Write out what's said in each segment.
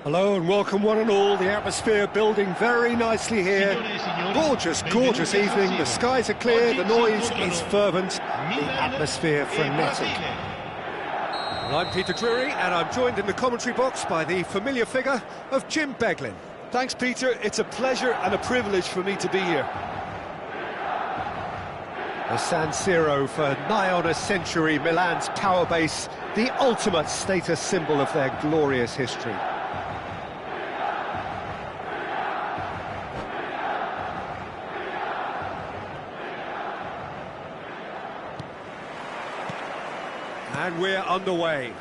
Hello and welcome one and all. The atmosphere building very nicely here. Gorgeous, gorgeous evening. The skies are clear, the noise is fervent, the atmosphere frenetic. Well, I'm Peter Drury and I'm joined in the commentary box by the familiar figure of Jim Beglin. Thanks, Peter. It's a pleasure and a privilege for me to be here. The San Siro for nigh on a century, Milan's power base, the ultimate status symbol of their glorious history. And we're underway.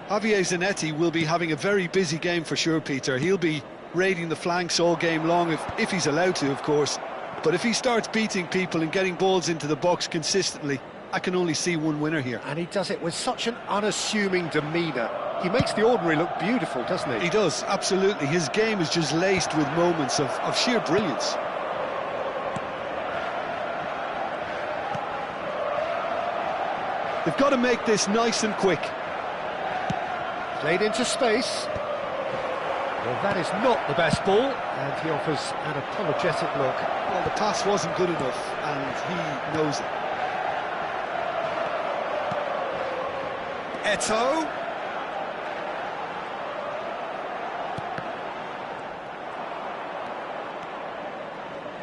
Javier Zanetti will be having a very busy game for sure, Peter. He'll be raiding the flanks all game long, if he's allowed to, of course. But if he starts beating people and getting balls into the box consistently, I can only see one winner here. And he does it with such an unassuming demeanour. He makes the ordinary look beautiful, doesn't he? He does, absolutely. His game is just laced with moments of sheer brilliance. They've got to make this nice and quick. Played into space. Well, that is not the best ball, and he offers an apologetic look. Well, the pass wasn't good enough, and he knows it. Eto'o.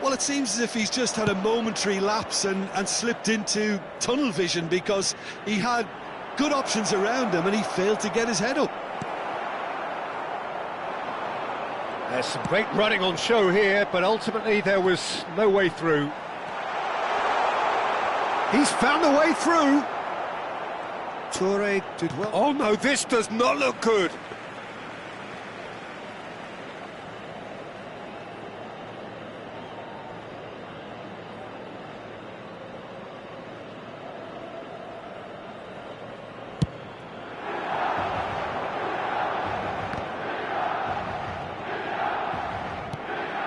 Well, it seems as if he's just had a momentary lapse and slipped into tunnel vision, because he had good options around him and he failed to get his head up. There's some great running on show here, but ultimately there was no way through. He's found a way through. Toure did well. Oh no, this does not look good.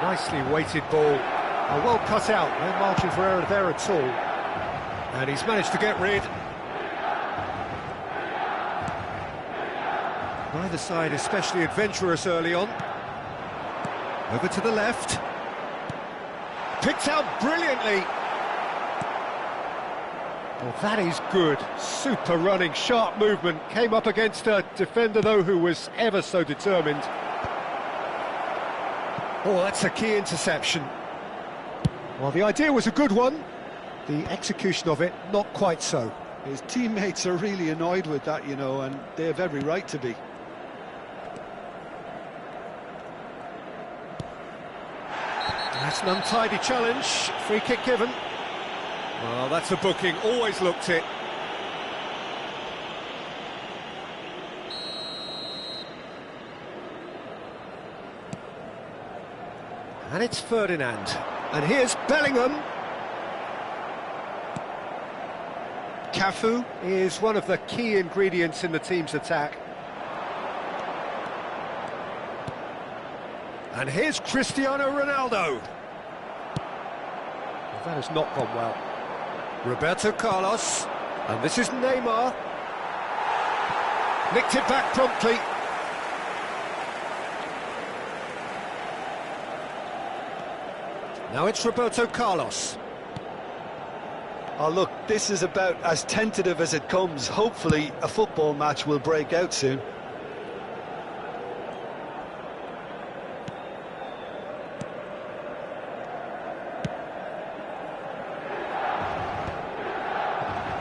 Nicely weighted ball, well cut out, no margin for error there at all. And he's managed to get rid. Neither side especially adventurous early on. Over to the left. Picked out brilliantly. Well, that is good. Super running, sharp movement. Came up against a defender, though, who was ever so determined. Oh, that's a key interception. Well, the idea was a good one. The execution of it, not quite so. His teammates are really annoyed with that, you know, and they have every right to be. That's an untidy challenge. Free kick given. Well, that's a booking. Always looked it. And it's Ferdinand. And here's Bellingham. Cafu is one of the key ingredients in the team's attack. And here's Cristiano Ronaldo. Well, that has not gone well. Roberto Carlos. And this is Neymar. Nicked it back promptly. Now it's Roberto Carlos. Oh, look, this is about as tentative as it comes. Hopefully, a football match will break out soon.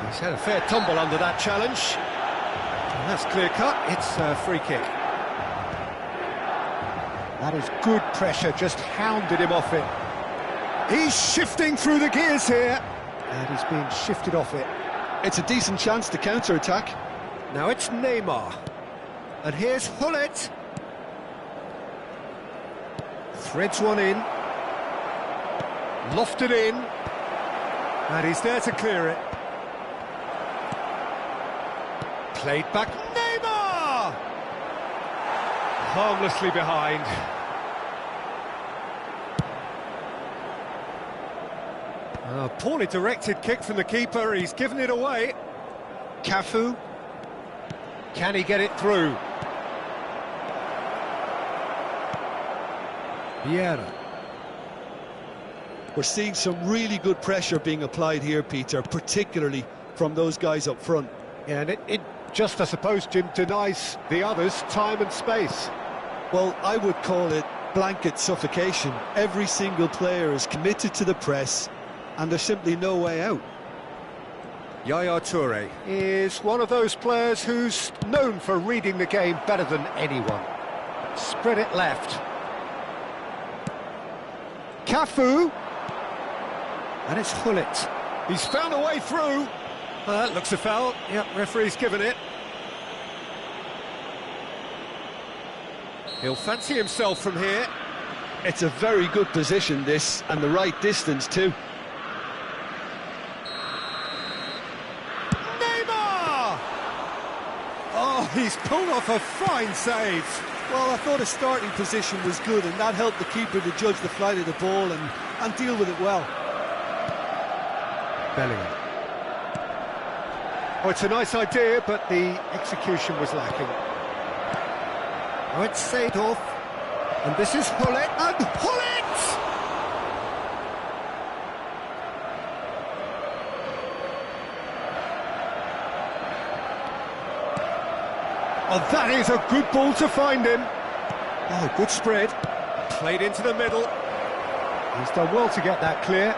He's had a fair tumble under that challenge. And that's clear cut. It's a free kick. That is good pressure, just hounded him off it. He's shifting through the gears here. And he's being shifted off it. It's a decent chance to counter-attack. Now it's Neymar. And here's Hullet. Threads one in. Lofted in. And he's there to clear it. Played back. Neymar! Harmlessly behind. A poorly directed kick from the keeper, he's given it away. Cafu. Can he get it through? Vieira. We're seeing some really good pressure being applied here, Peter, particularly from those guys up front. Yeah, and it just, I suppose, Jim, denies the others time and space. Well, I would call it blanket suffocation. Every single player is committed to the press, and there's simply no way out. Yaya Toure is one of those players who's known for reading the game better than anyone. Spread it left. Cafu. And it's Gullit. He's found a way through. That looks a foul. Yep, referee's given it. He'll fancy himself from here. It's a very good position, this, and the right distance too. Neymar! Oh, he's pulled off a fine save. Well, I thought his starting position was good, and that helped the keeper to judge the flight of the ball and deal with it well. Bellingham. Oh, it's a nice idea, but the execution was lacking. Oh, it's Seedorf. And this is Gullit. And Gullit! Oh, that is a good ball to find him. Oh, good spread. Played into the middle. He's done well to get that clear.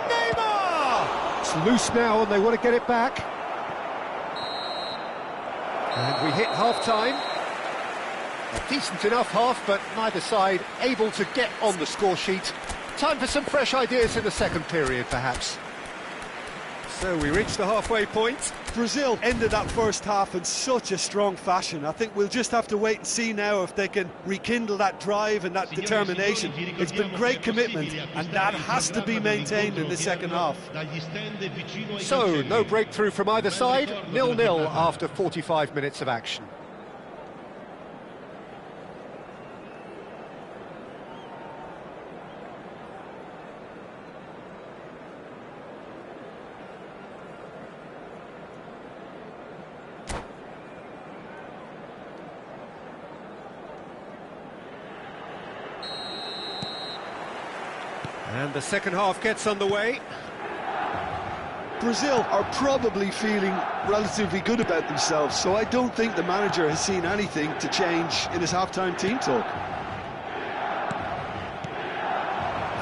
Neymar! It's loose now and they want to get it back. And we hit half-time. A decent enough half, but neither side able to get on the score sheet. Time for some fresh ideas in the second period, perhaps. So we reach the halfway point. Brazil ended that first half in such a strong fashion. I think we'll just have to wait and see now if they can rekindle that drive and that determination. It's been great commitment, and that has to be maintained in the second half. So, no breakthrough from either side, 0-0 after 45 minutes of action. And the second half gets underway. Brazil are probably feeling relatively good about themselves, so I don't think the manager has seen anything to change in his half-time team talk.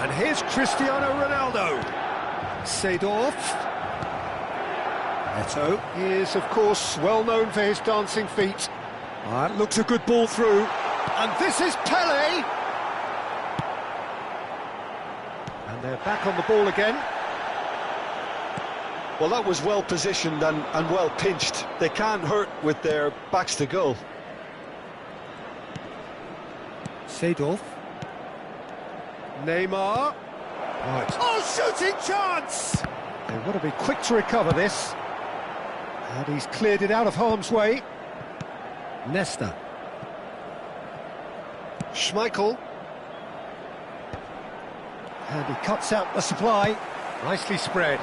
And here's Cristiano Ronaldo. Seedorf. Eto'o is, of course, well known for his dancing feet. That looks a good ball through. And this is Pelé. And they're back on the ball again. Well, that was well positioned and well pinched. They can't hurt with their backs to goal. Seedorf. Neymar. Right. Oh, shooting chance! They want to be quick to recover this. And he's cleared it out of harm's way. Nesta. Schmeichel. And he cuts out the supply. Nicely spread.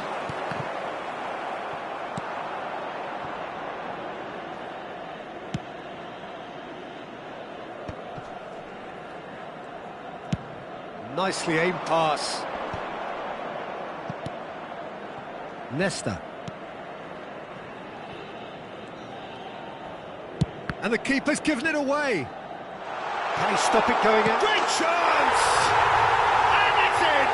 Nicely aimed pass. Nesta. And the keeper's given it away. Can he stop it going out? Great chance! And it's in!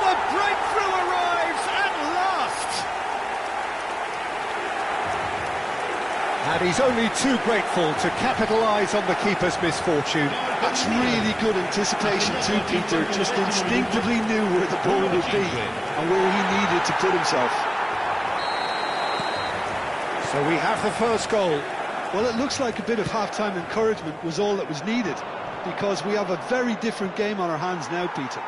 The breakthrough arrives at last! And he's only too grateful to capitalise on the keeper's misfortune. That's really good anticipation too, Peter. Just instinctively knew where the ball would be and where he needed to put himself. So we have the first goal. Well, it looks like a bit of half-time encouragement was all that was needed, because we have a very different game on our hands now, Peter.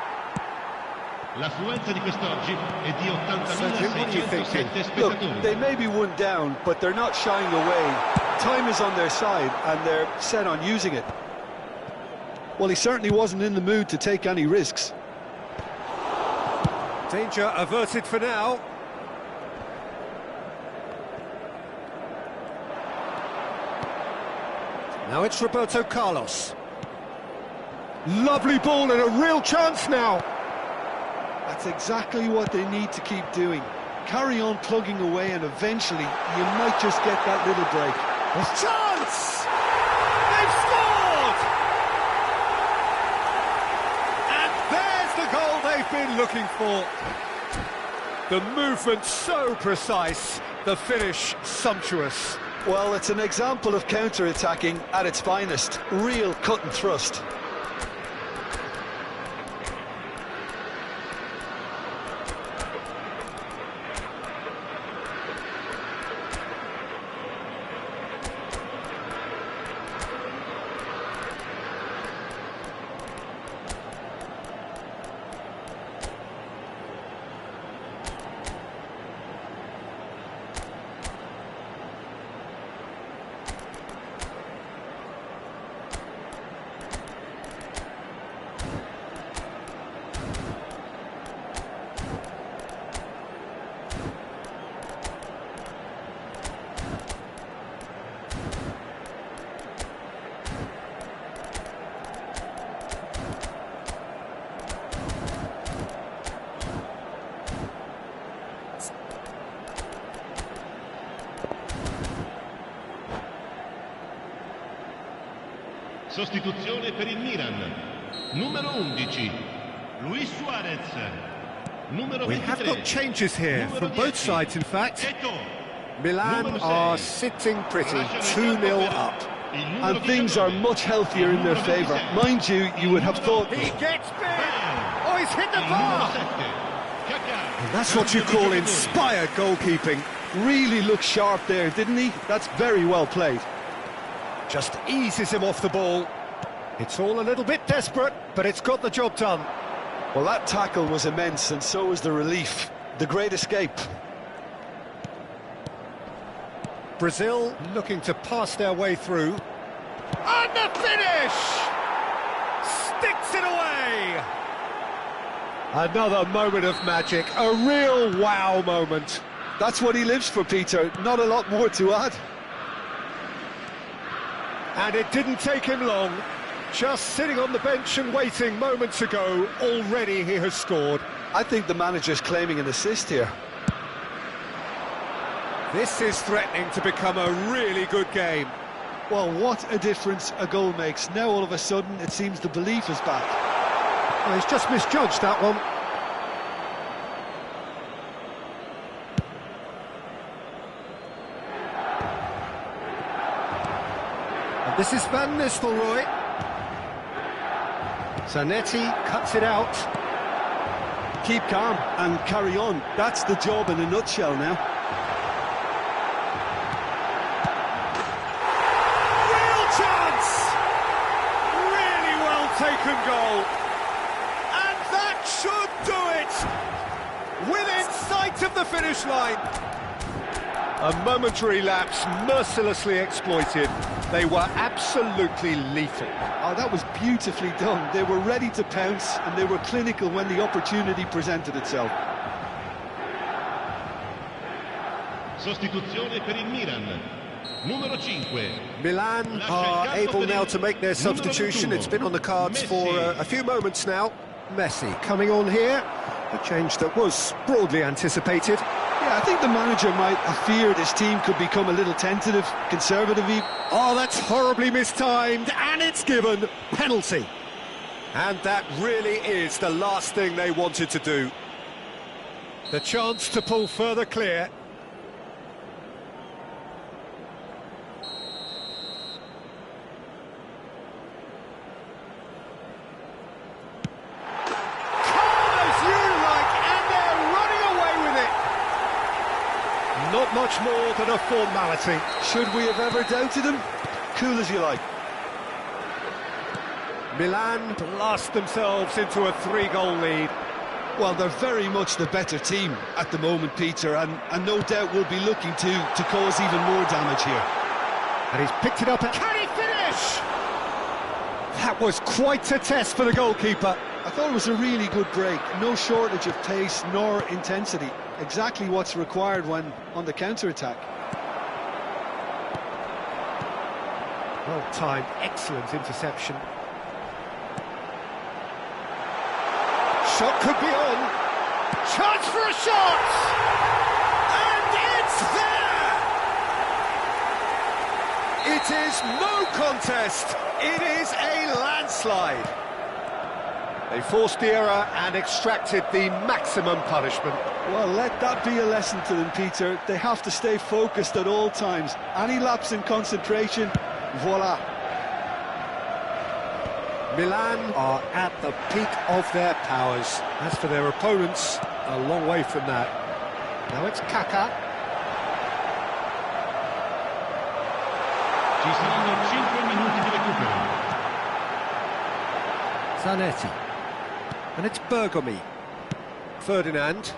L'affluenza di quest'oggi è di 80.607 spettatori. Look, they may be one down, but they're not shying away. Time is on their side, and they're set on using it. Well, he certainly wasn't in the mood to take any risks. Danger averted for now. Now it's Roberto Carlos. Lovely ball and a real chance now. That's exactly what they need to keep doing. Carry on plugging away and eventually you might just get that little break. Chance! They've scored! And there's the goal they've been looking for. The movement so precise, the finish sumptuous. Well, it's an example of counter-attacking at its finest. Real cut and thrust. Sostituzione per il Milan. Numero 11, Luis Suarez. Numero 23. We have got changes here from both sides, in fact. Eto'o. Milan are sitting pretty, 2-0 up. And things are much healthier in their favour. Mind you, you would have thought... He gets big! Oh, he's hit the Il numero bar! 7, Kaká. And that's what you call inspired goalkeeping. Really looked sharp there, didn't he? That's very well played. Just eases him off the ball. It's all a little bit desperate, but it's got the job done. Well, that tackle was immense, and so was the relief. The great escape. Brazil looking to pass their way through. And the finish! Sticks it away! Another moment of magic, a real wow moment. That's what he lives for, Peter. Not a lot more to add. And it didn't take him long. Just sitting on the bench and waiting moments ago, already he has scored. I think the manager's claiming an assist here. This is threatening to become a really good game. Well, what a difference a goal makes. Now all of a sudden it seems the belief is back. Well, he's just misjudged that one. And this is Van Nistelrooy. Zanetti cuts it out. Keep calm and carry on. That's the job in a nutshell now. Real chance! Really well taken goal. And that should do it! Within sight of the finish line. A momentary lapse mercilessly exploited. They were absolutely lethal. Oh, that was beautifully done. They were ready to pounce and they were clinical when the opportunity presented itself. Sostituzione per il Milan. Numero 5. Milan are able now to make their substitution. It's been on the cards for a few moments now. Messi coming on here. A change that was broadly anticipated. Yeah, I think the manager might have feared his team could become a little tentative, conservative. Oh, that's horribly mistimed, and it's given penalty. And that really is the last thing they wanted to do. The chance to pull further clear. Not much more than a formality. Should we have ever doubted him? Cool as you like. Milan blast themselves into a 3-goal lead. Well, they're very much the better team at the moment, Peter, and no doubt will be looking to cause even more damage here. And he's picked it up. Can he finish? That was quite a test for the goalkeeper. I thought it was a really good break. No shortage of pace nor intensity. Exactly what's required when on the counter-attack. Well timed, excellent interception. shot could be on. Chance for a shot! And it's there! It is no contest. It is a landslide. They forced the error and extracted the maximum punishment. Well, let that be a lesson to them, Peter. They have to stay focused at all times. Any lapse in concentration, voila. Milan are at the peak of their powers. As for their opponents, a long way from that. Now it's Kaká. Ci saranno 5 minuti di recupero. Zanetti. And it's Bergomi. Ferdinand.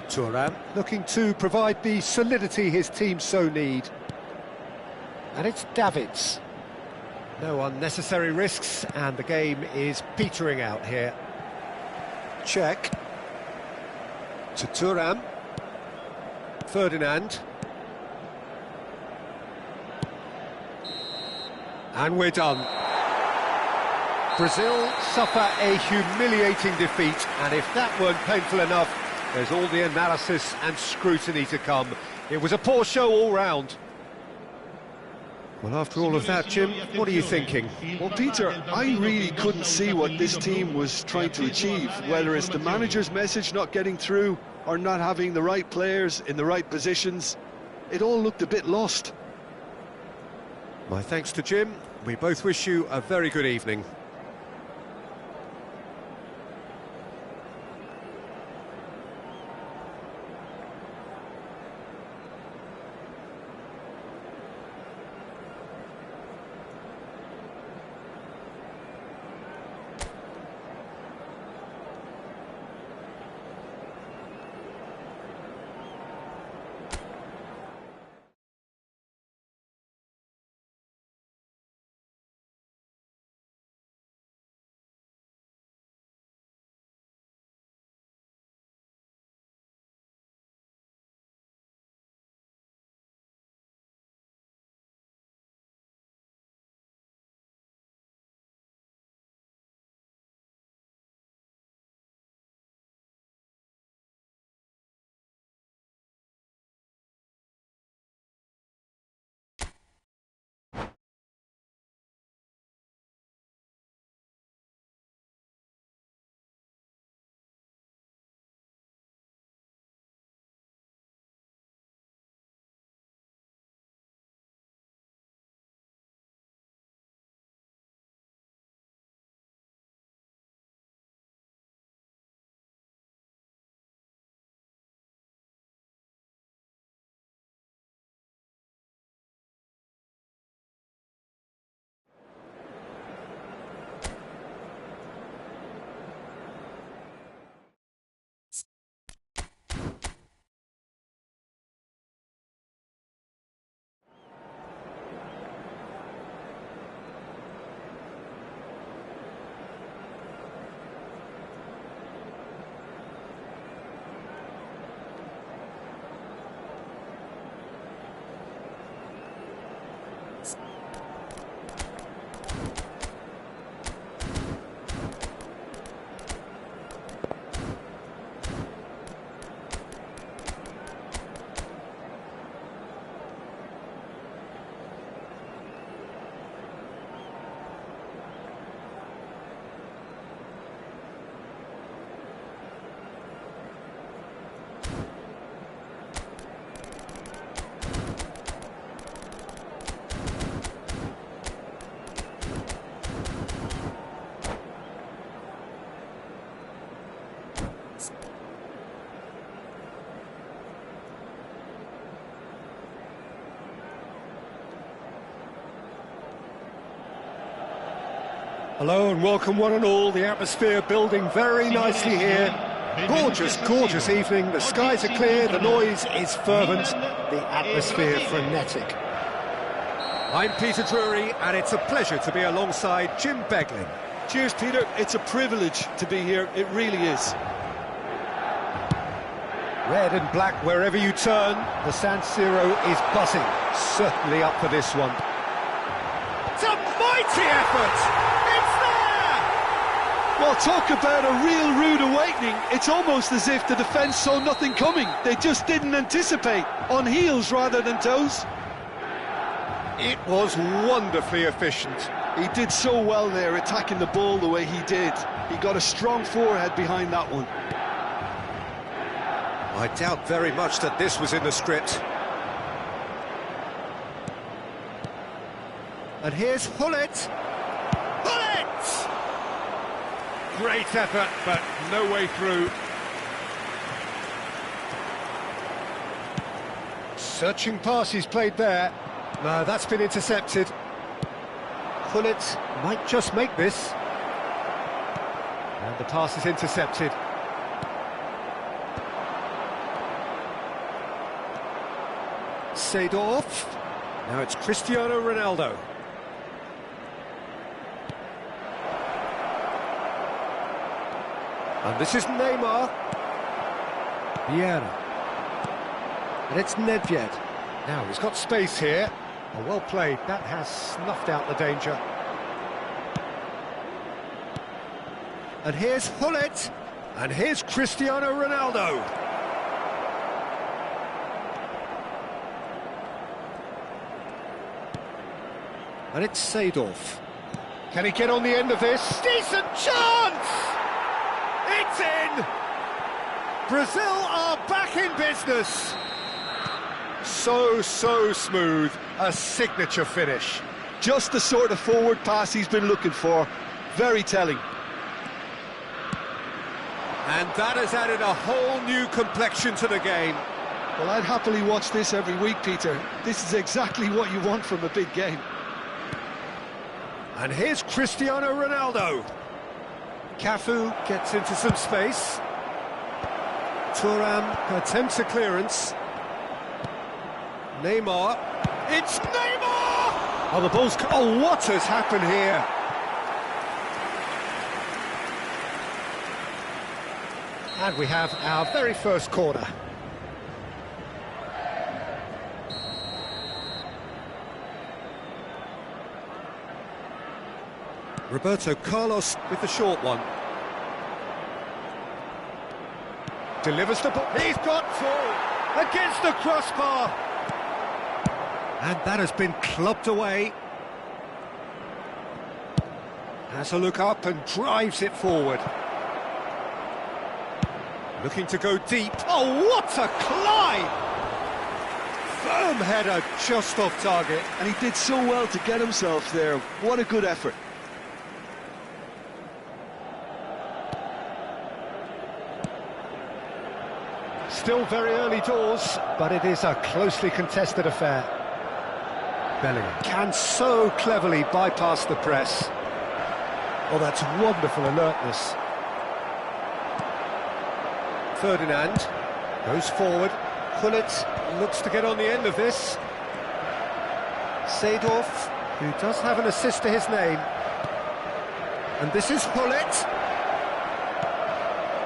Thuram looking to provide the solidity his team so need. And it's Davids. No unnecessary risks, and the game is petering out here. Check. To Thuram. Ferdinand. And we're done. Brazil suffer a humiliating defeat, and if that weren't painful enough, there's all the analysis and scrutiny to come. It was a poor show all round. Well, after all of that, Jim, what are you thinking? Well, Peter, I really couldn't see what this team was trying to achieve, whether it's the manager's message not getting through or not having the right players in the right positions. It all looked a bit lost. My thanks to Jim. We both wish you a very good evening. Hello and welcome one and all. The atmosphere building very nicely here. Gorgeous, gorgeous evening. The skies are clear, the noise is fervent, the atmosphere frenetic. I'm Peter Drury, and it's a pleasure to be alongside Jim Beglin. Cheers, Peter. It's a privilege to be here. It really is. Red and black wherever you turn. The San Siro is buzzing. Certainly up for this one. It's up! mighty effort! It's there! Well, talk about a real rude awakening. It's almost as if the defence saw nothing coming. They just didn't anticipate, on heels rather than toes. It was wonderfully efficient. He did so well there, attacking the ball the way he did. He got a strong forehead behind that one. I doubt very much that this was in the script. And here's Hullet. Hullet! Great effort, but no way through. Searching pass he's played there. No, that's been intercepted. Hullet might just make this. And the pass is intercepted. Seedorf. Now it's Cristiano Ronaldo. And this is Neymar. Vieira. And it's Nedved. Now he's got space here. Oh, well played. That has snuffed out the danger. And here's Hullet. And here's Cristiano Ronaldo. And it's Seedorf. Can he get on the end of this? Decent chance! It's in! Brazil are back in business. So smooth. A signature finish. Just the sort of forward pass he's been looking for. Very telling. And that has added a whole new complexion to the game. Well, I'd happily watch this every week, Peter. This is exactly what you want from a big game. And here's Cristiano Ronaldo. Cafu gets into some space. Thuram attempts a clearance. Neymar. It's Neymar! Oh, the ball's... Oh, what has happened here? And we have our very first corner. Roberto Carlos with the short one. Delivers the ball. He's got full against the crossbar. And that has been clubbed away. Has a look up and drives it forward. Looking to go deep. Oh, what a climb! Firm header just off target. And he did so well to get himself there. What a good effort. Still very early doors, but it is a closely contested affair. Bellingham can so cleverly bypass the press. Oh, that's wonderful alertness. Ferdinand goes forward. Hullet looks to get on the end of this. Seedorf, who does have an assist to his name. And this is Hullet.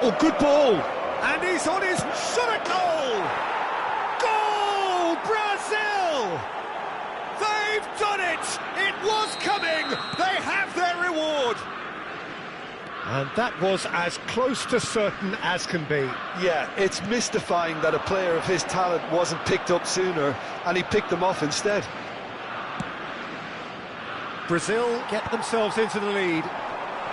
Oh, good ball. And he's on his shot at goal! Goal, Brazil! They've done it! It was coming! They have their reward! And that was as close to certain as can be. Yeah, it's mystifying that a player of his talent wasn't picked up sooner, and he picked them off instead. Brazil get themselves into the lead.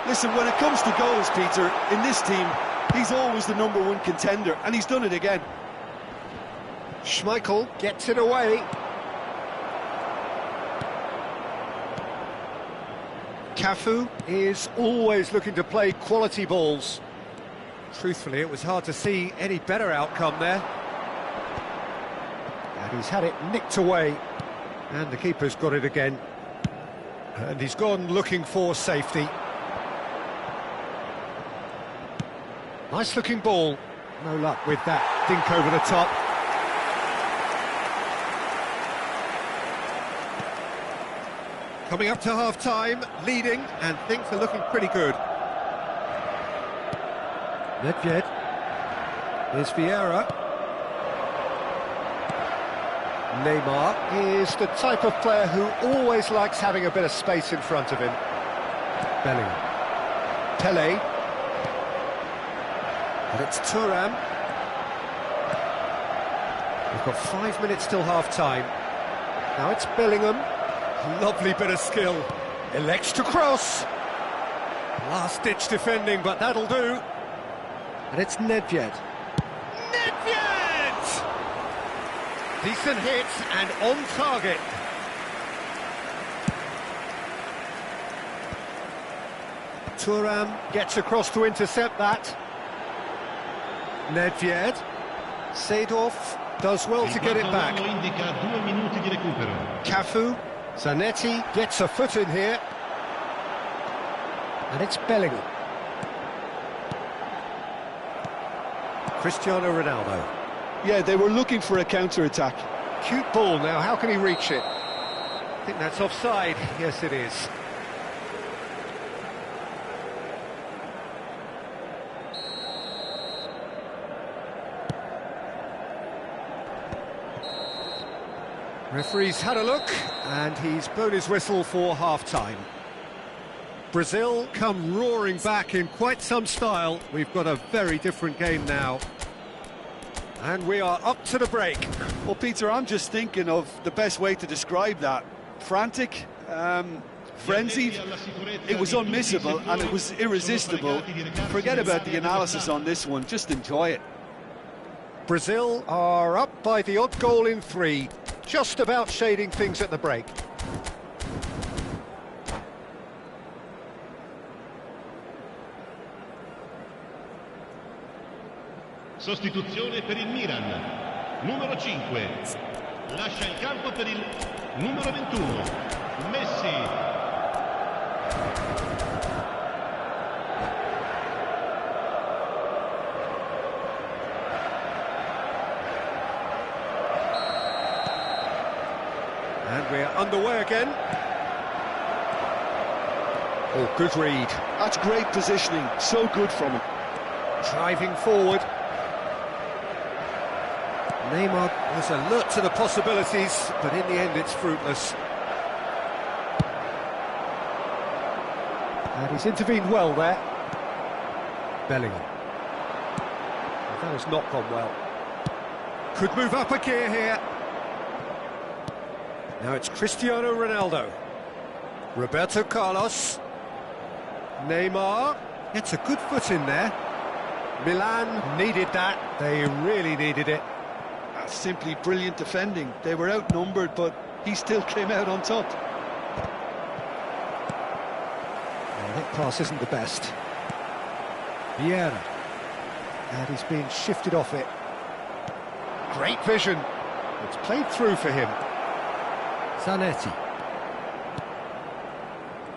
Listen, when it comes to goals, Peter, in this team, he's always the #1 contender, and he's done it again. Schmeichel gets it away. Cafu is always looking to play quality balls. Truthfully, it was hard to see any better outcome there. And he's had it nicked away. And the keeper's got it again. And he's gone looking for safety. Nice looking ball. No luck with that dink over the top. Coming up to half-time, leading, and things are looking pretty good. Nedved. Here's Vieira. Neymar is the type of player who always likes having a bit of space in front of him. Bellingham. Pele. And it's Thuram. We've got 5 minutes till half-time. Now it's Bellingham. Lovely bit of skill. Elects to cross. Last-ditch defending, but that'll do. And it's Nedved. Nedved! Decent hit and on target. Thuram gets across to intercept that. Nedved. Seedorf does well to get it back. Cafu. Zanetti gets a foot in here. And it's Bellingham. Cristiano Ronaldo. Yeah, they were looking for a counter-attack. Cute ball now, how can he reach it? I think that's offside. Yes, it is. Referee's had a look, and he's blown his whistle for half-time. Brazil come roaring back in quite some style. We've got a very different game now. And we are up to the break. Well, Peter, I'm just thinking of the best way to describe that. Frantic, frenzied. It was unmissable and it was irresistible. Forget about the analysis on this one, just enjoy it. Brazil are up by the odd goal in 3. Just about shading things at the break. Sostituzione per il Milan. Numero 5. Lascia il campo per il numero 21. Messi. And we're underway again. Oh, good read. That's great positioning, so good from him. Driving forward. Neymar was alert to the possibilities, but in the end it's fruitless. And he's intervened well there. Bellingham. That has not gone well. Could move up a gear here. Now it's Cristiano Ronaldo. Roberto Carlos. Neymar gets a good foot in there. Milan needed that. They really needed it. That's simply brilliant defending. They were outnumbered, but he still came out on top. Well, that pass isn't the best. Vieira. And he's being shifted off it. Great vision. It's played through for him. Zanetti.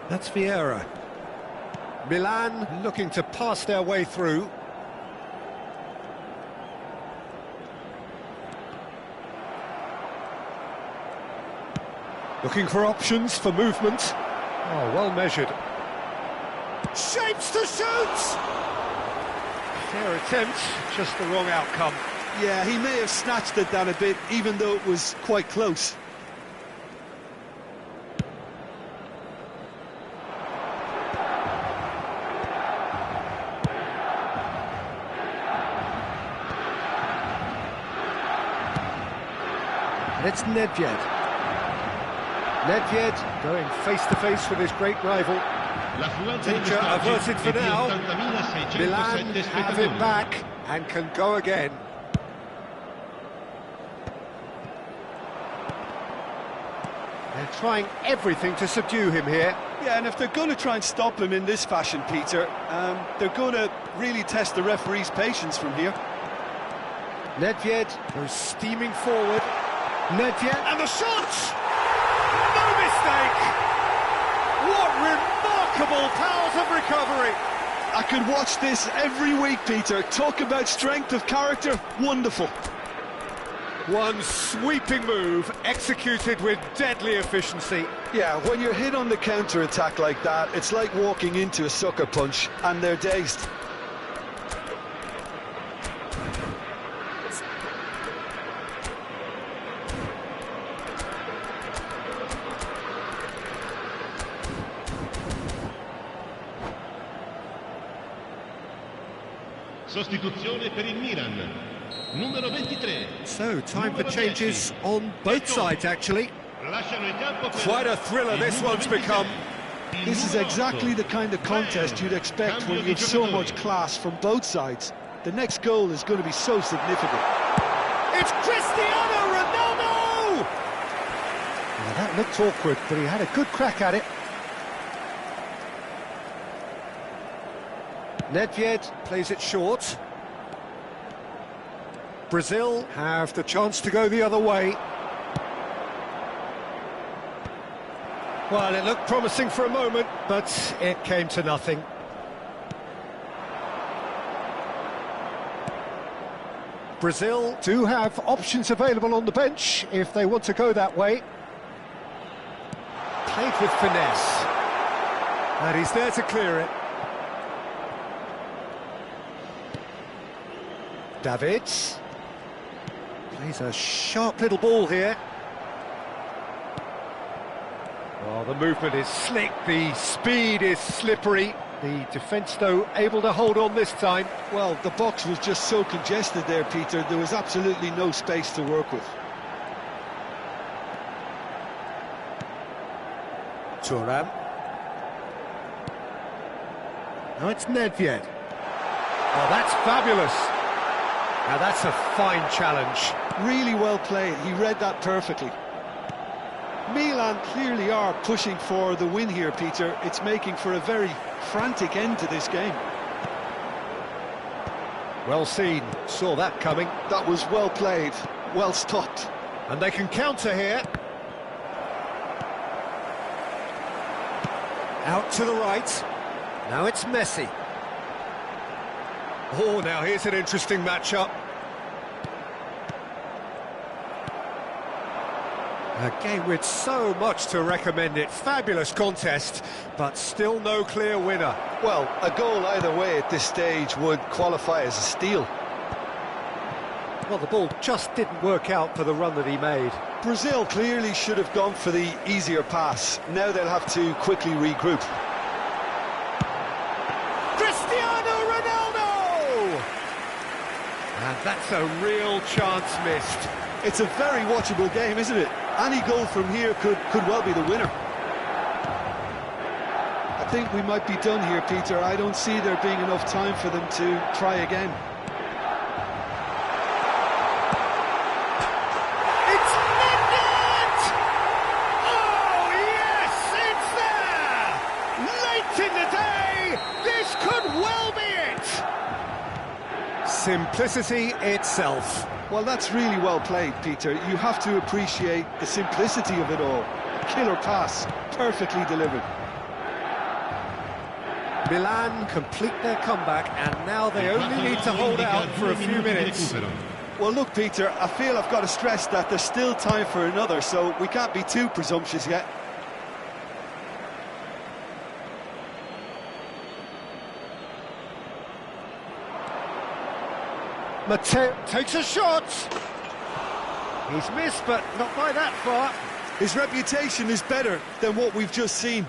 That's Vieira. Milan looking to pass their way through. Looking for options for movement. Oh, well measured. Shapes to shoot! Fair attempt, just the wrong outcome. Yeah, he may have snatched it down a bit, even though it was quite close. And it's Nedved. Nedved going face-to-face with his great rival. Danger averted for now. Milan have it back and can go again. They're trying everything to subdue him here. Yeah, and if they're going to try and stop him in this fashion, Peter, they're going to really test the referee's patience from here. Nedved goes steaming forward. Nedved, and the shot! No mistake! What remarkable powers of recovery! I could watch this every week, Peter. Talk about strength of character, wonderful. One sweeping move, executed with deadly efficiency. Yeah, when you're hit on the counter-attack like that, it's like walking into a sucker punch, and they're dazed. Sostituzione per il Milan. Numero 23. So, time for changes on both sides, actually. Lasciano il campo per Quite a thriller this one's become. This is exactly the kind of contest you'd expect when you have so much class from both sides. The next goal is going to be so significant. It's Cristiano Ronaldo! Well, that looked awkward, but he had a good crack at it. Nedved plays it short. Brazil have the chance to go the other way. Well, it looked promising for a moment, but it came to nothing. Brazil do have options available on the bench if they want to go that way. Played with finesse. And he's there to clear it. Davids. Plays a sharp little ball here. Oh, the movement is slick, the speed is slippery. The defence, though, able to hold on this time. Well, the box was just so congested there, Peter. There was absolutely no space to work with. Thuram. Now it's Nedved. Oh, that's fabulous. Now that's a fine challenge. Really well played. He read that perfectly. Milan clearly are pushing for the win here, Peter. It's making for a very frantic end to this game. Well seen, saw that coming. That was well played, well stopped. And they can counter here. Out to the right. Now it's Messi. Oh, now here's an interesting matchup. A game with so much to recommend it. Fabulous contest, but still no clear winner. Well, a goal either way at this stage would qualify as a steal. Well, the ball just didn't work out for the run that he made. Brazil clearly should have gone for the easier pass. Now they'll have to quickly regroup. Cristiano Ronaldo! And that's a real chance missed. It's a very watchable game, isn't it? Any goal from here could well be the winner. I think we might be done here, Peter. I don't see there being enough time for them to try again. It's Nedved! Oh, yes, it's there! Late in the day, this could well be it! Simplicity itself. Well, that's really well played, Peter. You have to appreciate the simplicity of it all. Killer pass, perfectly delivered. Milan complete their comeback, and now they only need to hold out for a few minutes. Well, look, Peter, I feel I've got to stress that there's still time for another, so we can't be too presumptuous yet. Mateo takes a shot. He's missed, but not by that far. His reputation is better than what we've just seen.